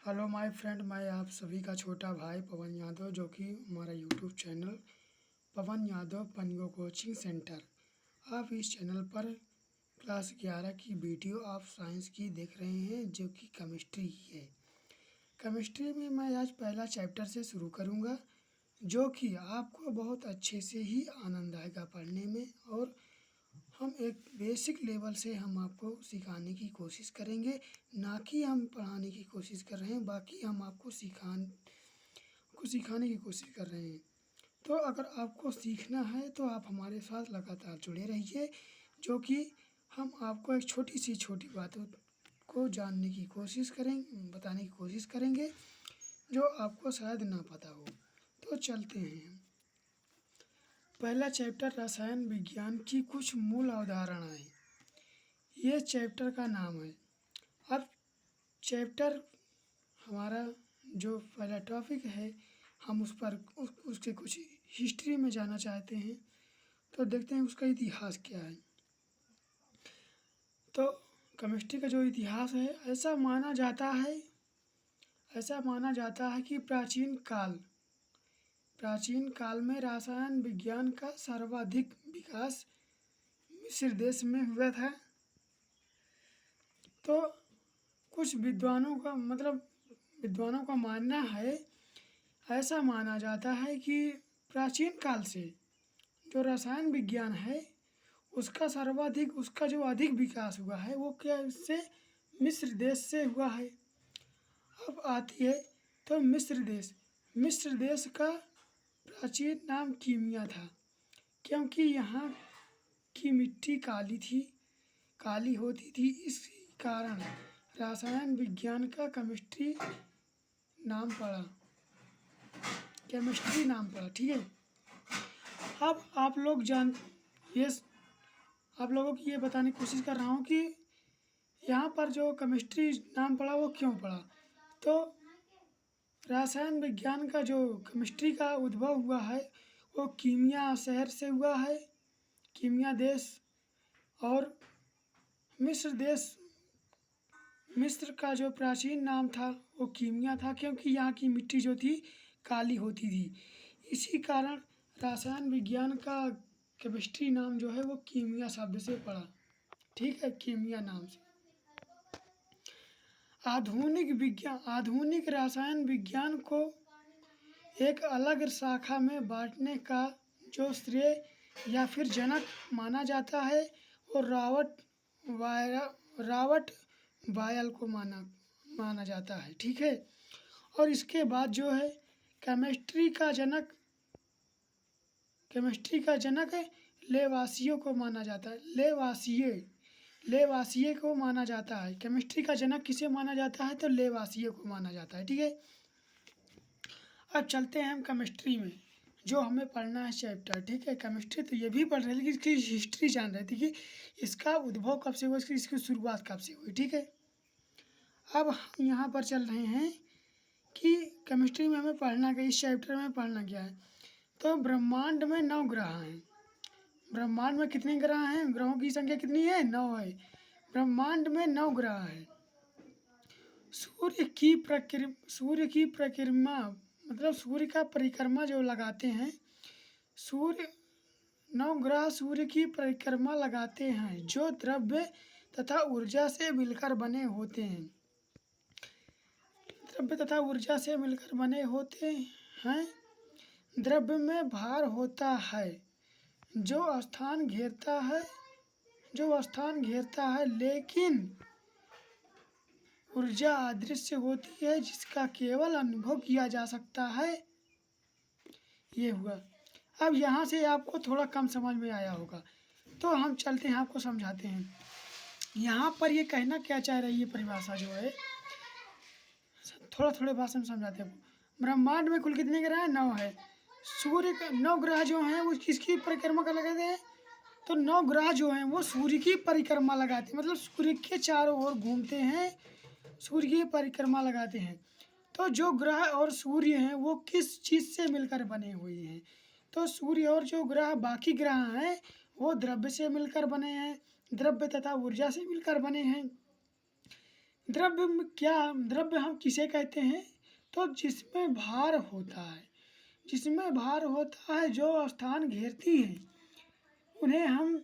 Hello my friend, मैं आप सभी का छोटा भाई पवन यादव, जो कि हमारा यूट्यूब चैनल पवन यादव पनियो कोचिंग सेंटर। आप इस चैनल पर क्लास 11 की वीडियो ऑफ साइंस की देख रहे हैं, जो कि केमिस्ट्री की है। केमिस्ट्री में मैं आज पहला चैप्टर से शुरू करूंगा, जो कि आपको बहुत अच्छे से ही आनंद आएगा पढ़ने में। और हम एक बेसिक लेवल से हम आपको सिखाने की कोशिश करेंगे, ना कि हम पढ़ाने की कोशिश कर रहे हैं। बाकी हम आपको सिखाने की कोशिश कर रहे हैं। तो अगर आपको सीखना है तो आप हमारे साथ लगातार जुड़े रहिए, जो कि हम आपको एक छोटी बातों को जानने की कोशिश करेंगे, बताने की कोशिश करेंगे, जो आपको शायद ना पता हो। तो चलते हैं। पहला चैप्टर रसायन विज्ञान की कुछ मूल अवधारणाएं, ये चैप्टर का नाम है। अब चैप्टर हमारा जो पहला टॉपिक है, हम उसके कुछ हिस्ट्री में जाना चाहते हैं। तो देखते हैं उसका इतिहास क्या है। तो केमिस्ट्री का जो इतिहास है, ऐसा माना जाता है कि प्राचीन काल में रसायन विज्ञान का सर्वाधिक विकास मिस्र देश में हुआ था। तो कुछ विद्वानों का मानना है, ऐसा माना जाता है कि प्राचीन काल से जो रसायन विज्ञान है, उसका जो अधिक विकास हुआ है, वो क्या इससे मिस्र देश से हुआ है। अब आती है तो मिस्र देश का प्राचीन नाम कीमिया था, क्योंकि यहाँ की मिट्टी काली होती थी। इस कारण रसायन विज्ञान का नाम पड़ा केमिस्ट्री नाम पड़ा। ठीक है। अब आप लोगों की ये बताने की कोशिश कर रहा हूँ कि यहाँ पर जो केमिस्ट्री नाम पड़ा वो क्यों पड़ा। तो रसायन विज्ञान का जो केमिस्ट्री का उद्भव हुआ है, वो कीमिया शहर से हुआ है। कीमिया देश और मिस्र का जो प्राचीन नाम था वो कीमिया था, क्योंकि यहाँ की मिट्टी जो थी काली होती थी। इसी कारण रसायन विज्ञान का केमिस्ट्री नाम जो है वो कीमिया शब्द से पड़ा। ठीक है, कीमिया नाम से। आधुनिक रसायन विज्ञान को एक अलग शाखा में बांटने का जो श्रेय या फिर जनक माना जाता है, वो रॉबर्ट बायल को माना जाता है। ठीक है। और इसके बाद जो है केमिस्ट्री का जनक लेवासियो को माना जाता है। लेवासिये को माना जाता है। केमिस्ट्री का जनक किसे माना जाता है? तो लेवासिये को माना जाता है। ठीक है। अब चलते हैं हम केमिस्ट्री में, जो हमें पढ़ना है चैप्टर। ठीक है। केमिस्ट्री तो ये भी पढ़ रहे, लेकिन इसकी हिस्ट्री जान रहे थे कि इसका उद्भव कब से हुआ, इसकी शुरुआत कब से हुई। ठीक है। अब हम यहाँ पर चल रहे हैं कि केमिस्ट्री में हमें पढ़ना क्या, इस चैप्टर में पढ़ना क्या है। तो ब्रह्मांड में 9 ग्रह हैं। ब्रह्मांड में कितने ग्रह हैं? ग्रहों की संख्या कितनी है? 9 है। ब्रह्मांड में 9 ग्रह हैं। सूर्य की परिक्रमा मतलब सूर्य का परिक्रमा जो लगाते हैं, 9 ग्रह सूर्य की परिक्रमा लगाते हैं, जो द्रव्य तथा ऊर्जा से मिलकर बने होते हैं। द्रव्य में भार होता है, जो स्थान घेरता है, लेकिन ऊर्जा अदृश्य होती है, जिसका केवल अनुभव किया जा सकता है। ये हुआ। अब यहाँ से आपको थोड़ा कम समझ में आया होगा, तो हम चलते हैं, आपको समझाते हैं। यहाँ पर ये कहना क्या चाह रही है परिभाषा जो है, थोड़े भाषा में समझाते हैं। ब्रह्मांड में कुल कितने ग्रह हैं? 9 है। सूर्य का 9 ग्रह जो हैं वो किसकी परिक्रमा कर लगाते हैं? तो 9 ग्रह जो हैं वो सूर्य की परिक्रमा लगाते हैं, मतलब सूर्य के चारों ओर घूमते हैं, सूर्य की परिक्रमा लगाते हैं। तो जो ग्रह और सूर्य हैं वो किस चीज़ से मिलकर बने हुए हैं? तो सूर्य और जो बाकी ग्रह हैं वो द्रव्य से मिलकर बने हैं, द्रव्य तथा ऊर्जा से मिलकर बने हैं। द्रव्य में क्या, द्रव्य हम किसे कहते हैं, तो जिसमें भार होता है, जिसमें भार होता है, जो स्थान घेरती है उन्हें हम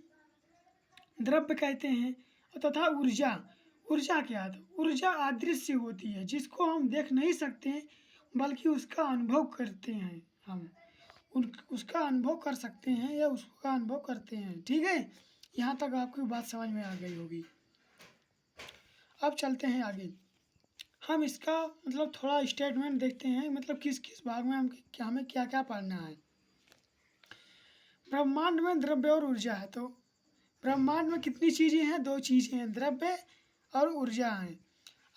द्रव्य कहते हैं। तथा ऊर्जा, ऊर्जा क्या है, तो ऊर्जा अदृश्य होती है, जिसको हम देख नहीं सकते हैं बल्कि उसका अनुभव करते हैं हम, उसका अनुभव कर सकते हैं या उसका अनुभव करते हैं। ठीक है, यहाँ तक आपकी बात समझ में आ गई होगी। अब चलते हैं आगे, हम इसका मतलब थोड़ा स्टेटमेंट देखते हैं, मतलब किस किस भाग में हमें क्या क्या पढ़ना है। ब्रह्मांड में द्रव्य और ऊर्जा है, तो ब्रह्मांड में कितनी चीज़ें हैं, दो चीज़ें हैं, द्रव्य और ऊर्जा है।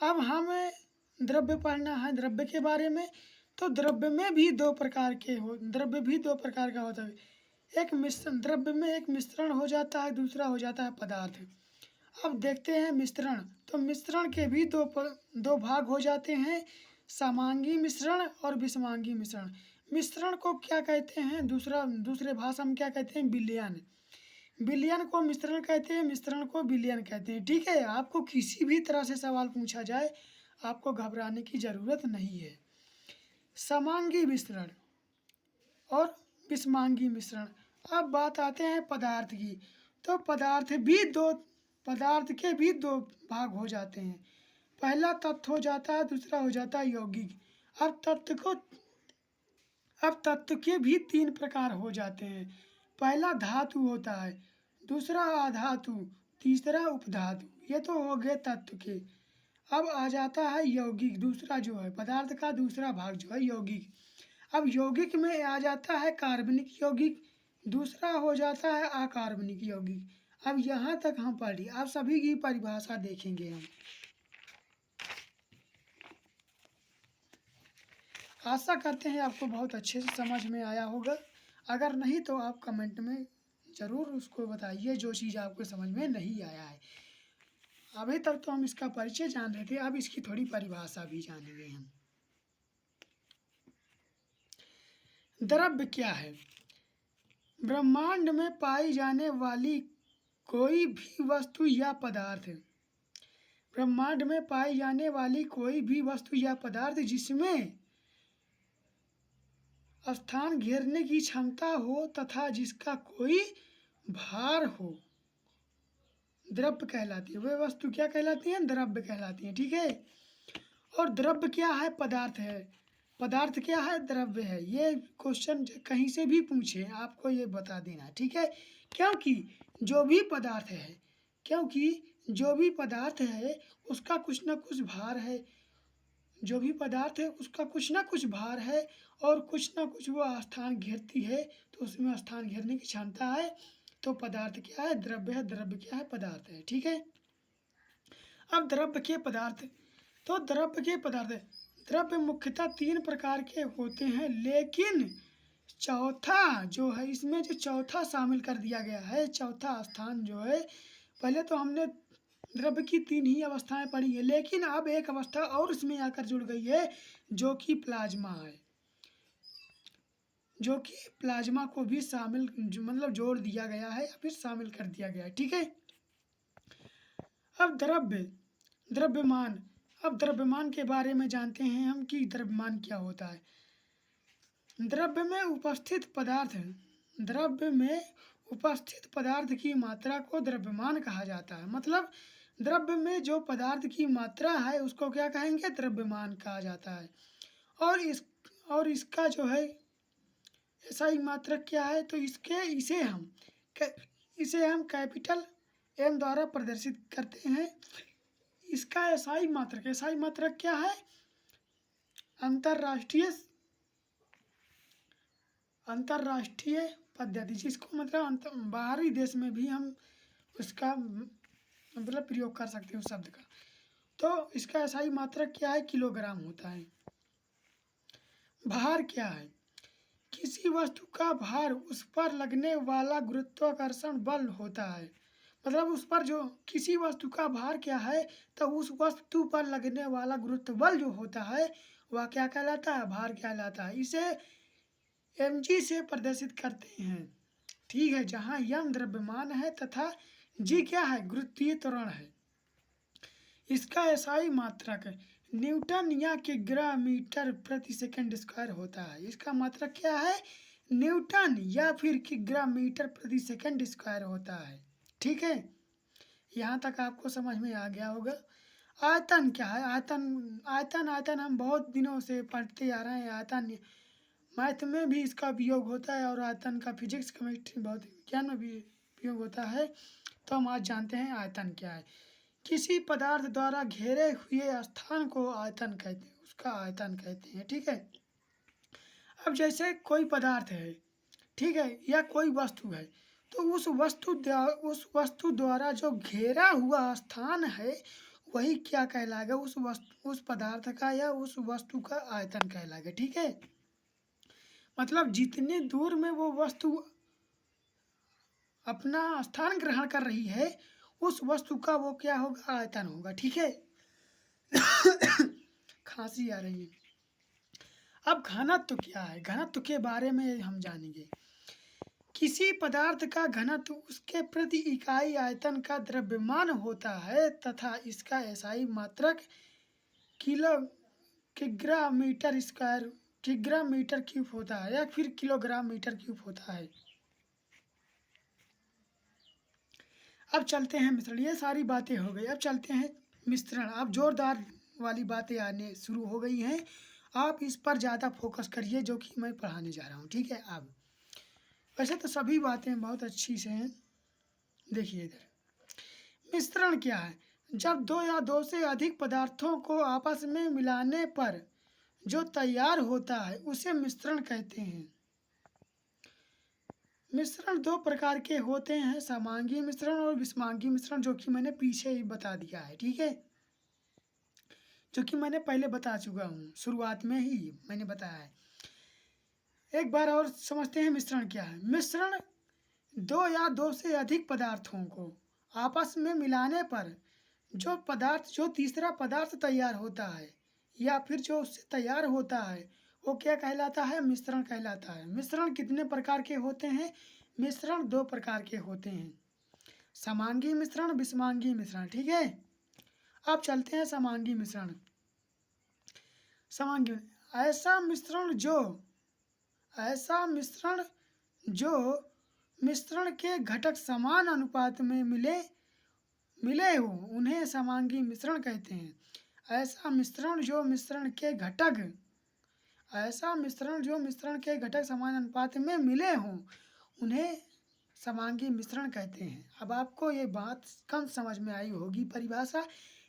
अब हमें द्रव्य पढ़ना है, द्रव्य के बारे में। तो द्रव्य में भी दो प्रकार के द्रव्य भी दो प्रकार का होता है। एक मिश्रण, द्रव्य में एक मिश्रण हो जाता है, दूसरा हो जाता है पदार्थ। अब देखते हैं मिश्रण, तो मिश्रण के भी दो भाग हो जाते हैं, समांगी मिश्रण और विषमांगी मिश्रण। मिश्रण को क्या कहते हैं, दूसरे भाषा में क्या कहते हैं, विलयन। विलयन को मिश्रण कहते हैं, मिश्रण को विलयन कहते हैं। ठीक है, आपको किसी भी तरह से सवाल पूछा जाए आपको घबराने की ज़रूरत नहीं है। समांगी मिश्रण और विषमांगी मिश्रण। अब बात आते हैं पदार्थ की, तो पदार्थ के भी दो भाग हो जाते हैं। पहला तत्व हो जाता है, दूसरा हो जाता है यौगिक। अब तत्व के भी तीन प्रकार हो जाते हैं। पहला धातु होता है, दूसरा अधातु, तीसरा उपधातु। ये तो हो गए तत्व के। अब आ जाता है यौगिक, दूसरा जो है पदार्थ का दूसरा भाग जो है यौगिक। अब यौगिक में आ जाता है कार्बनिक यौगिक, दूसरा हो जाता है अकार्बनिक यौगिक। अब यहाँ तक हम पढ़ी, अब सभी की परिभाषा देखेंगे हम। आशा करते हैं आपको बहुत अच्छे से समझ में आया होगा। अगर नहीं तो आप कमेंट में ज़रूर उसको बताइए जो चीज़ आपको समझ में नहीं आया है। अभी तक तो हम इसका परिचय जान रहे थे, अब इसकी थोड़ी परिभाषा भी जानेंगे हम। द्रव्य क्या है, ब्रह्मांड में पाई जाने वाली कोई भी वस्तु या पदार्थ, ब्रह्मांड में पाई जाने वाली कोई भी वस्तु या पदार्थ जिसमें स्थान घेरने की क्षमता हो तथा जिसका कोई भार हो, द्रव्य कहलाती है। वे वस्तु क्या कहलाती है, द्रव्य कहलाती है। ठीक है, और द्रव्य क्या है, पदार्थ है। पदार्थ क्या है, द्रव्य है। ये क्वेश्चन कहीं से भी पूछे आपको ये बता देना। ठीक है, क्योंकि जो भी पदार्थ है, उसका कुछ ना कुछ भार है। जो भी पदार्थ है उसका कुछ ना कुछ भार है और कुछ ना कुछ वो स्थान घेरती है, तो उसमें स्थान घेरने की क्षमता है। तो पदार्थ क्या है, द्रव्य है। द्रव्य क्या है, पदार्थ है। ठीक है, अब द्रव्य के पदार्थ, तो द्रव्य मुख्यतः तीन प्रकार के होते हैं, लेकिन चौथा जो है, इसमें जो चौथा शामिल कर दिया गया है, चौथा स्थान जो है, पहले तो हमने द्रव्य की तीन ही अवस्थाएं पढ़ी है, लेकिन अब एक अवस्था और इसमें आकर जुड़ गई है जो कि प्लाज्मा है, जो कि प्लाज्मा को भी शामिल मतलब जोड़ दिया गया है या फिर शामिल कर दिया गया है। ठीक है, अब द्रव्यमान, अब द्रव्यमान के बारे में जानते हैं हम कि द्रव्यमान क्या होता है। द्रव्य में उपस्थित पदार्थ की मात्रा को द्रव्यमान कहा जाता है। मतलब द्रव्य में जो पदार्थ की मात्रा है उसको क्या कहेंगे, द्रव्यमान कहा जाता है। और इसका जो है SI मात्रक क्या है, तो इसे हम कैपिटल M द्वारा प्रदर्शित करते हैं। इसका SI मात्रक क्या है, अंतरराष्ट्रीय पद्धति, जिसको मतलब बाहरी देश में भी हम उसका मतलब प्रयोग कर सकते हैं उस शब्द का। तो इसका SI मात्रक क्या है, किलोग्राम होता है। भार क्या है, किसी वस्तु का भार उस पर लगने वाला गुरुत्वाकर्षण बल होता है। मतलब उस पर जो किसी वस्तु का भार क्या है, तो उस वस्तु पर लगने वाला गुरुत्व बल जो होता है वह क्या कहलाता है, भार कहलाता है। इसे mg से प्रदर्शित करते हैं। ठीक है, जहाँ m द्रव्यमान है तथा g क्या है, गुरुत्वीय त्वरण है। इसका एसआई मात्रक न्यूटन या किग्रा मीटर प्रति सेकंड स्क्वायर होता है। इसका मात्रक क्या है? न्यूटन या फिर किग्रा मीटर प्रति सेकंड स्क्वायर होता है। ठीक है, यहाँ तक आपको समझ में आ गया होगा। आयतन क्या है? आयतन हम बहुत दिनों से पढ़ते आ रहे हैं। आयतन मैथ में भी इसका उपयोग होता है और आयतन का फिजिक्स, केमिस्ट्री, भौतिक विज्ञान में भी उपयोग होता है। तो हम आज जानते हैं आयतन क्या है। किसी पदार्थ द्वारा घेरे हुए स्थान को आयतन कहते हैं, उसका आयतन कहते हैं। ठीक है, अब जैसे कोई पदार्थ है, ठीक है, या कोई वस्तु है, तो उस वस्तु द्वारा जो घेरा हुआ स्थान है वही क्या कहलाएगा? उस पदार्थ का या उस वस्तु का आयतन कहलाएगा। ठीक है, मतलब जितने दूर में वो वस्तु अपना स्थान ग्रहण कर रही है उस वस्तु का वो क्या होगा? आयतन होगा। ठीक है खांसी आ रही है। अब घनत्व क्या है? घनत्व के बारे में हम जानेंगे। किसी पदार्थ का घनत्व उसके प्रति इकाई आयतन का द्रव्यमान होता है तथा इसका एसआई मात्रक किग्रा मीटर क्यूब होता है या फिर किलोग्राम मीटर क्यूब होता है। अब चलते हैं मिश्रण। ये सारी बातें हो गई, अब चलते हैं मिश्रण। अब जोरदार वाली बातें आने शुरू हो गई हैं। आप इस पर ज़्यादा फोकस करिए जो कि मैं पढ़ाने जा रहा हूँ। ठीक है, अब वैसे तो सभी बातें बहुत अच्छी से हैं। देखिए इधर, मिश्रण क्या है? जब दो या दो से अधिक पदार्थों को आपस में मिलाने पर जो तैयार होता है उसे मिश्रण कहते हैं। मिश्रण दो प्रकार के होते हैं, समांगी मिश्रण और विषमांगी मिश्रण, जो कि मैंने पीछे ही बता दिया है। ठीक है, जो कि मैंने पहले बता चुका हूँ, शुरुआत में ही मैंने बताया है। एक बार और समझते हैं मिश्रण क्या है। मिश्रण दो या दो से अधिक पदार्थों को आपस में मिलाने पर जो तीसरा पदार्थ तैयार होता है या फिर जो उससे तैयार होता है वो क्या कहलाता है? मिश्रण कहलाता है। मिश्रण कितने प्रकार के होते हैं? मिश्रण दो प्रकार के होते हैं, समांगी मिश्रण, विषमांगी मिश्रण। ठीक है, अब चलते हैं समांगी मिश्रण। समांगी ऐसा मिश्रण जो मिश्रण के घटक समान अनुपात में मिले हो उन्हें समांगी मिश्रण कहते हैं। ऐसा मिश्रण जो मिश्रण के घटक समान अनुपात में मिले हों उन्हें समांगी मिश्रण कहते हैं। अब आपको ये बात कम समझ में आई होगी परिभाषा,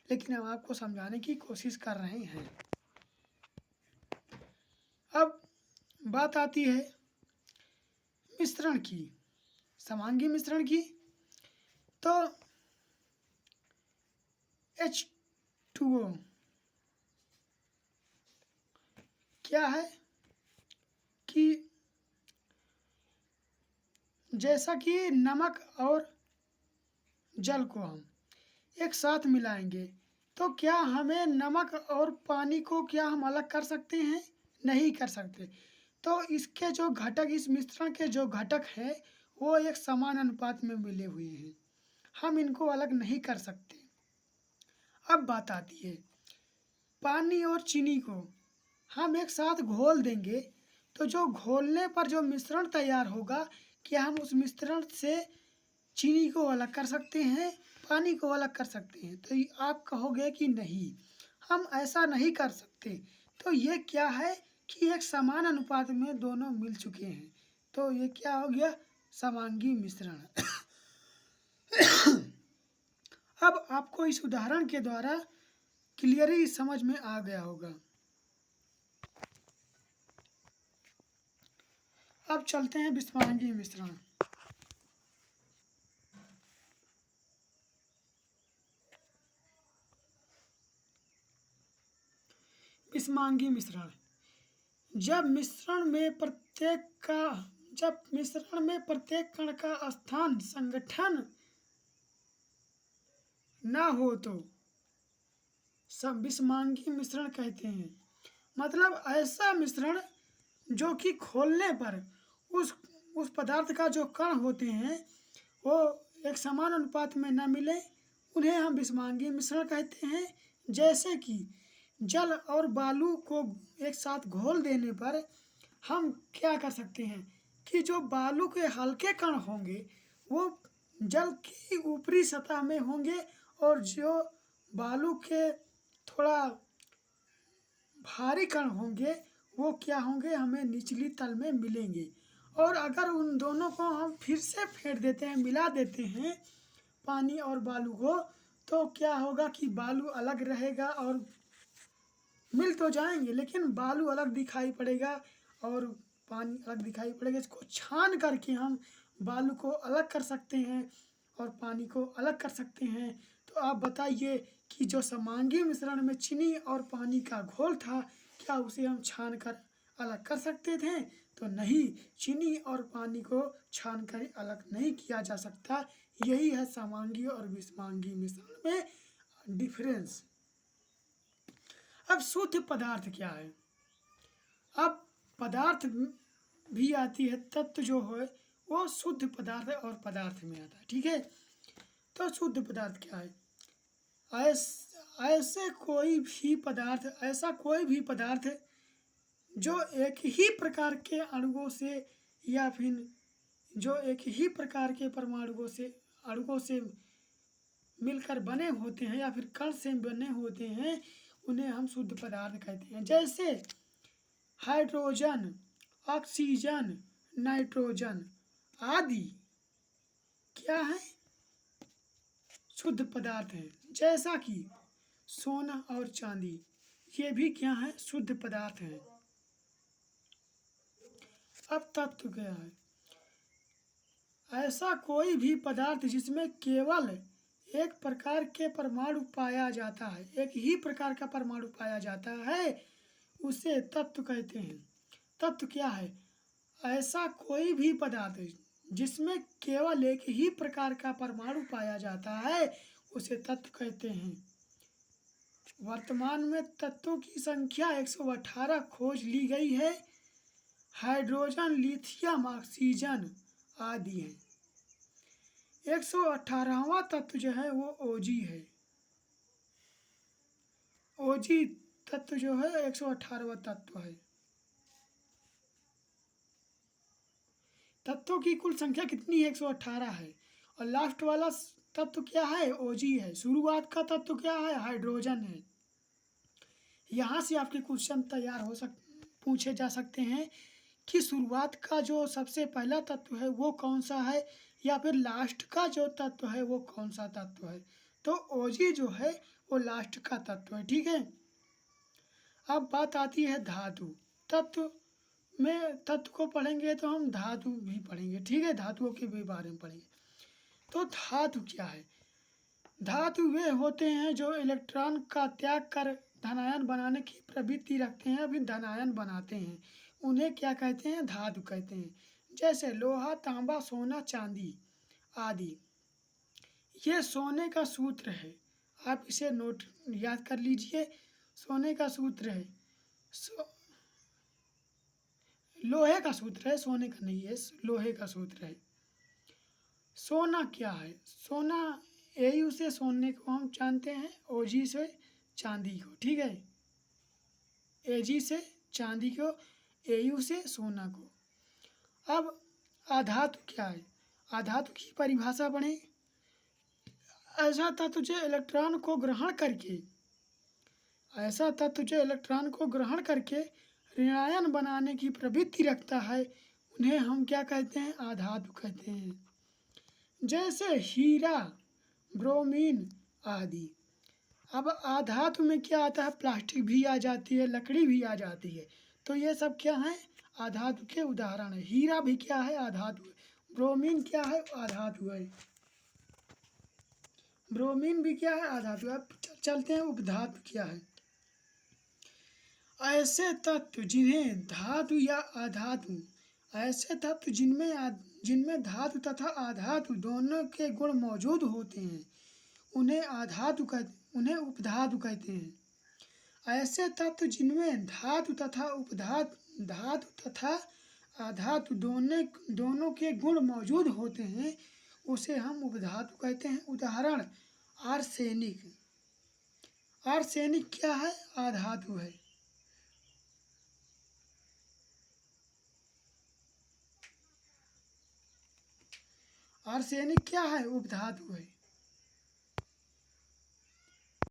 लेकिन हम आपको समझाने की कोशिश कर रहे हैं। अब बात आती है मिश्रण की, समांगी मिश्रण की। तो H2O क्या है कि जैसा कि नमक और जल को हम एक साथ मिलाएंगे तो क्या हमें नमक और पानी को क्या हम अलग कर सकते हैं? नहीं कर सकते। तो इसके जो घटक, इस मिश्रण के जो घटक हैं वो एक समान अनुपात में मिले हुए हैं, हम इनको अलग नहीं कर सकते। अब बात आती है पानी और चीनी को हम एक साथ घोल देंगे तो जो घोलने पर जो मिश्रण तैयार होगा, क्या हम उस मिश्रण से चीनी को अलग कर सकते हैं, पानी को अलग कर सकते हैं? तो आप कहोगे कि नहीं, हम ऐसा नहीं कर सकते। तो ये क्या है कि एक समान अनुपात में दोनों मिल चुके हैं, तो ये क्या हो गया? समांगी मिश्रण। अब आपको इस उदाहरण के द्वारा क्लियरली समझ में आ गया होगा। अब चलते हैं विषमांगी मिश्रण। विषमांगी मिश्रण जब मिश्रण में प्रत्येक कण का स्थान संगठन ना हो तो सब विषमांगी मिश्रण कहते हैं। मतलब ऐसा मिश्रण जो कि खोलने पर उस पदार्थ का जो कण होते हैं वो एक समान अनुपात में न मिले, उन्हें हम विषमांगी मिश्रण कहते हैं। जैसे कि जल और बालू को एक साथ घोल देने पर हम क्या कर सकते हैं कि जो बालू के हल्के कण होंगे वो जल की ऊपरी सतह में होंगे और जो बालू के थोड़ा भारी कण होंगे वो क्या होंगे, हमें निचली तल में मिलेंगे। और अगर उन दोनों को हम फिर से फेंट देते हैं, मिला देते हैं पानी और बालू को, तो क्या होगा कि बालू अलग रहेगा और मिल तो जाएंगे लेकिन बालू अलग दिखाई पड़ेगा और पानी अलग दिखाई पड़ेगा। इसको छान करके हम बालू को अलग कर सकते हैं और पानी को अलग कर सकते हैं। तो आप बताइए कि जो समांगी मिश्रण में चीनी और पानी का घोल था, क्या उसे हम छान कर अलग कर सकते थे? तो नहीं, चीनी और पानी को छान कर अलग नहीं किया जा सकता। यही है समांगी और विषमांगी मिश्रण में डिफरेंस। अब शुद्ध पदार्थ क्या है? अब पदार्थ भी आती है, तत्व जो है वो शुद्ध पदार्थ और पदार्थ में आता है, ठीक है। तो शुद्ध पदार्थ क्या है? ऐसा कोई भी पदार्थ जो एक ही प्रकार के अणुओं से या फिर जो एक ही प्रकार के अणुओं से मिलकर बने होते हैं या फिर कण से बने होते हैं, उन्हें हम शुद्ध पदार्थ कहते हैं। जैसे हाइड्रोजन, ऑक्सीजन, नाइट्रोजन आदि क्या है? शुद्ध पदार्थ हैं। जैसा कि सोना और चांदी, ये भी क्या है? शुद्ध पदार्थ हैं। अब तत्व क्या है? ऐसा कोई भी पदार्थ जिसमें केवल एक प्रकार के परमाणु पाया जाता है, एक ही प्रकार का परमाणु पाया जाता है, उसे तत्व कहते हैं। तत्व क्या है? ऐसा कोई भी पदार्थ जिसमें केवल एक ही प्रकार का परमाणु पाया जाता है, उसे तत्व कहते हैं। वर्तमान में तत्वों की संख्या 118 खोज ली गई है। हाइड्रोजन, लिथियम, ऑक्सीजन आदि हैं। 118वां तत्व जो है वो ओजी है। ओजी तत्व जो है 118वां तत्व है। तत्वों की कुल संख्या कितनी है? 118 है। और लास्ट वाला तत्व क्या है? ओजी है। शुरुआत का तत्व क्या है? हाइड्रोजन है। यहाँ से आपके क्वेश्चन पूछे जा सकते हैं कि शुरुआत का जो सबसे पहला तत्व है वो कौन सा है, या फिर लास्ट का जो तत्व है वो कौन सा तत्व है। तो ओजी जो है वो लास्ट का तत्व है, ठीक है। अब बात आती है धातु। तत्व को पढ़ेंगे तो हम धातु भी पढ़ेंगे, ठीक है। धातुओं के भी बारे में पढ़ेंगे। तो धातु क्या है? धातु वे होते हैं जो इलेक्ट्रॉन का त्याग कर धनायन बनाने की प्रवृत्ति रखते हैं, अभी धनायन बनाते हैं, उन्हें क्या कहते हैं? धातु कहते हैं। जैसे लोहा, तांबा, सोना, चांदी आदि। ये सोने का सूत्र है, आप इसे नोट याद कर लीजिए। सोने का सूत्र है, लोहे का सूत्र है, सोने का नहीं है, लोहे का सूत्र है। सोना क्या है? सोना एयू से सोने को हम जानते हैं, ओजी से चांदी को, ठीक है। एजी से चांदी को, एयू से सोना को। अब आधातु क्या है? आधातु की परिभाषा पढ़ें। ऐसा तत्व जो इलेक्ट्रॉन को ग्रहण करके ऋणायन बनाने की प्रवृत्ति रखता है, उन्हें हम क्या कहते हैं? आधातु कहते हैं। जैसे हीरा, ब्रोमीन आदि। अब आधातु में क्या आता है? प्लास्टिक भी आ जाती है, लकड़ी भी आ जाती है। तो ये सब क्या है? आधातु के उदाहरण है। हीरा भी क्या है? आधातु है। ब्रोमीन क्या है? आधातु है। ब्रोमीन भी क्या है? आधातु है। अब चलते हैं उपधातु क्या है। ऐसे तत्व जिन्हें धातु या अधातु, ऐसे तत्व जिनमें धातु तथा अधातु दोनों के गुण मौजूद होते हैं, उन्हें उपधातु कहते हैं। ऐसे तत्व जिनमें धातु तथा अधातु दोनों के गुण मौजूद होते हैं, उसे हम उपधातु कहते हैं। उदाहरण आर्सेनिक। आर्सेनिक क्या है? अधातु है। आर्सेनिक क्या है? उपधातु है।